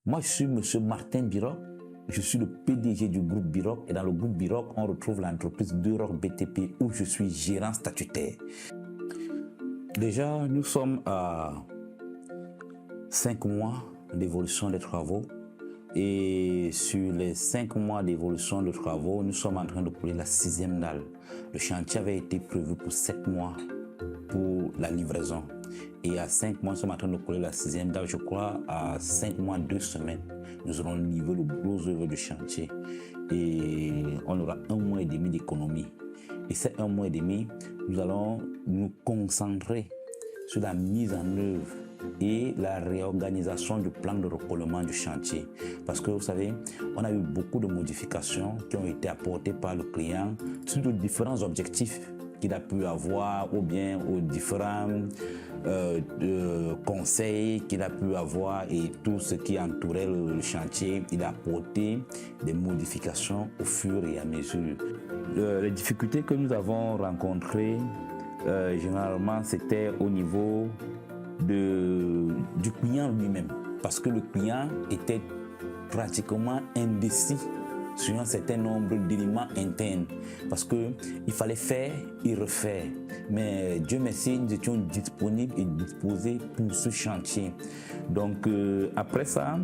Moi, je suis M. Martin Biroc. Je suis le PDG du groupe Biroc et dans le groupe Biroc, on retrouve l'entreprise Duroc BTP où je suis gérant statutaire. Déjà, nous sommes à 5 mois d'évolution des travaux et sur les 5 mois d'évolution de travaux, nous sommes en train de couler la 6e dalle. Le chantier avait été prévu pour 7 mois pour la livraison et à 5 mois, nous sommes en train de couler la 6e dalle. Je crois à 5 mois, 2 semaines, nous aurons livré le gros œuvre du chantier et on aura 1 mois et demi d'économie. Et ces 1 mois et demi, nous allons nous concentrer sur la mise en œuvre et la réorganisation du plan de recollement du chantier. Parce que vous savez, on a eu beaucoup de modifications qui ont été apportées par le client sur de différents objectifs qu'il a pu avoir ou bien aux différents conseils qu'il a pu avoir et tout ce qui entourait le chantier. Il a apporté des modifications au fur et à mesure. Les difficultés que nous avons rencontrées, généralement, c'était au niveau du client lui-même. Parce que le client était pratiquement indécis sur un certain nombre d'éléments internes. Parce qu'il fallait faire et refaire. Mais Dieu merci, nous étions disponibles et disposés pour ce chantier. Donc après ça,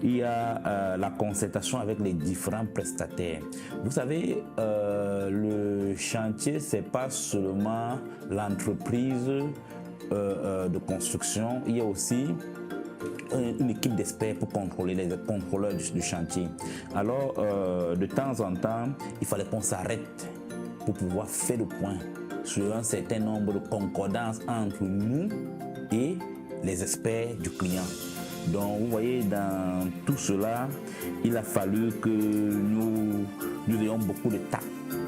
il y a la concertation avec les différents prestataires. Vous savez, le chantier, c'est pas seulement l'entreprise de construction, il y a aussi une équipe d'experts pour contrôler les contrôleurs du chantier. Alors, de temps en temps, il fallait qu'on s'arrête pour pouvoir faire le point sur un certain nombre de concordances entre nous et les experts du client. Donc, vous voyez, dans tout cela, il a fallu que nous ayons beaucoup de tact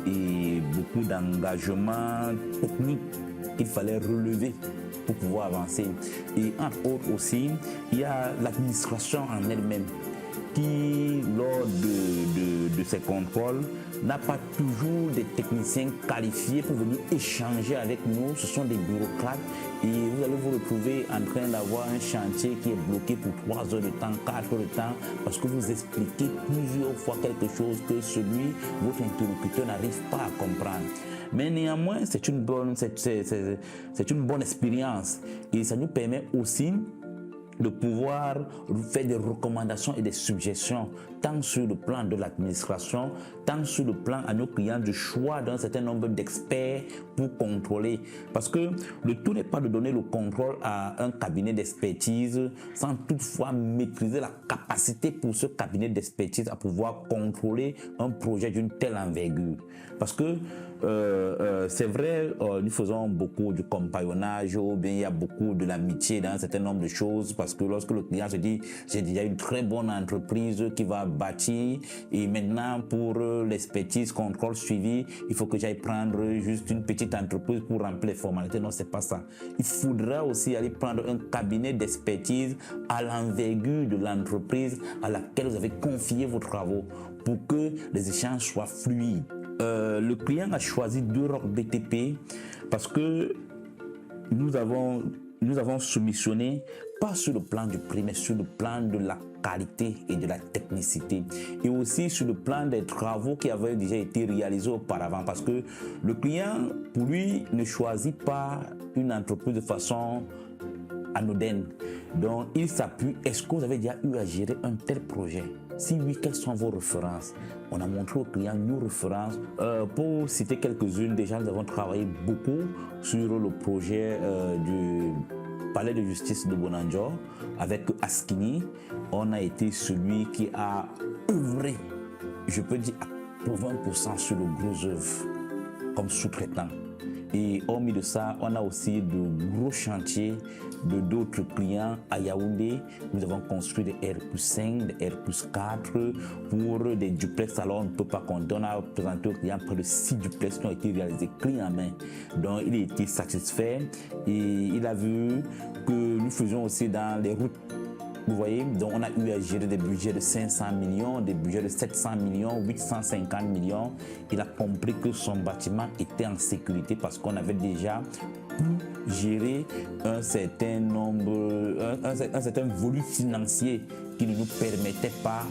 et beaucoup d'engagement technique qu'il fallait relever pour pouvoir avancer. Et entre autres aussi, il y a l'administration en elle-même qui, lors de ces contrôles, n'a pas toujours des techniciens qualifiés pour venir échanger avec nous. Ce sont des bureaucrates et vous allez vous retrouver en train d'avoir un chantier qui est bloqué pour 3 heures de temps, 4 heures de temps, parce que vous expliquez plusieurs fois quelque chose que votre interlocuteur n'arrive pas à comprendre. Mais néanmoins, c'est une bonne expérience et ça nous permet aussi de pouvoir faire des recommandations et des suggestions, tant sur le plan de l'administration, tant sur le plan à nos clients du choix d'un certain nombre d'experts pour contrôler. Parce que le tout n'est pas de donner le contrôle à un cabinet d'expertise sans toutefois maîtriser la capacité pour ce cabinet d'expertise à pouvoir contrôler un projet d'une telle envergure. Parce que c'est vrai, nous faisons beaucoup du compagnonnage ou bien il y a beaucoup de l'amitié dans un certain nombre de choses parce que lorsque le client se dit j'ai déjà une très bonne entreprise qui va bâtir et maintenant pour l'expertise, contrôle, suivi, il faut que j'aille prendre juste une petite entreprise pour remplir les formalités. Non, c'est pas ça. Il faudra aussi aller prendre un cabinet d'expertise à l'envergure de l'entreprise à laquelle vous avez confié vos travaux pour que les échanges soient fluides. Le client a choisi Duroc BTP parce que nous avons soumissionné pas sur le plan du prix, mais sur le plan de la qualité et de la technicité. Et aussi sur le plan des travaux qui avaient déjà été réalisés auparavant. Parce que le client, pour lui, ne choisit pas une entreprise de façon anodine. Donc, il s'appuie. Est-ce que vous avez déjà eu à gérer un tel projet? Si oui, quelles sont vos références? On a montré au client nos références. Pour citer quelques-unes, déjà, nous avons travaillé beaucoup sur le projet du Palais de justice de Bonanjo avec Askini. On a été celui qui a œuvré, je peux dire, à 80% sur le gros œuvre comme sous-traitant. Et hormis de ça, on a aussi de gros chantiers de d'autres clients à Yaoundé. Nous avons construit des R+5, des R+4 pour des duplex. Alors on ne peut pas compter. On a présenté aux clients près de 6 duplex qui ont été réalisés clé en main. Donc il a été satisfait et il a vu que nous faisions aussi dans les routes. Vous voyez, donc on a eu à gérer des budgets de 500 millions, des budgets de 700 millions, 850 millions. Il a compris que son bâtiment était en sécurité parce qu'on avait déjà pu gérer un certain nombre, un certain volume financier qui ne nous permettait pas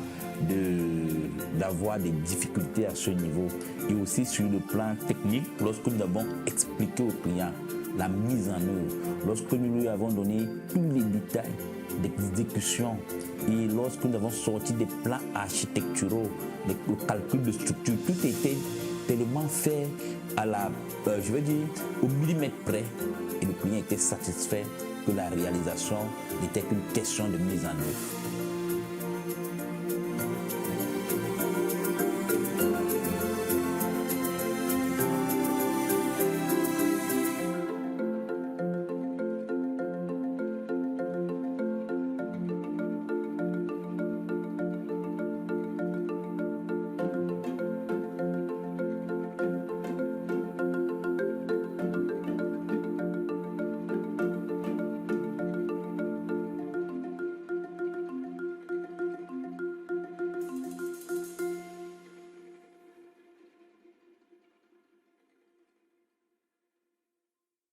d'avoir des difficultés à ce niveau. Et aussi sur le plan technique, lorsque nous avons expliqué au client la mise en œuvre, lorsque nous lui avons donné tous les détails d'exécution et lorsque nous avons sorti des plans architecturaux, le calcul de structure, tout était tellement fait à je veux dire, au millimètre près, et le client était satisfait que la réalisation n'était qu'une question de mise en œuvre.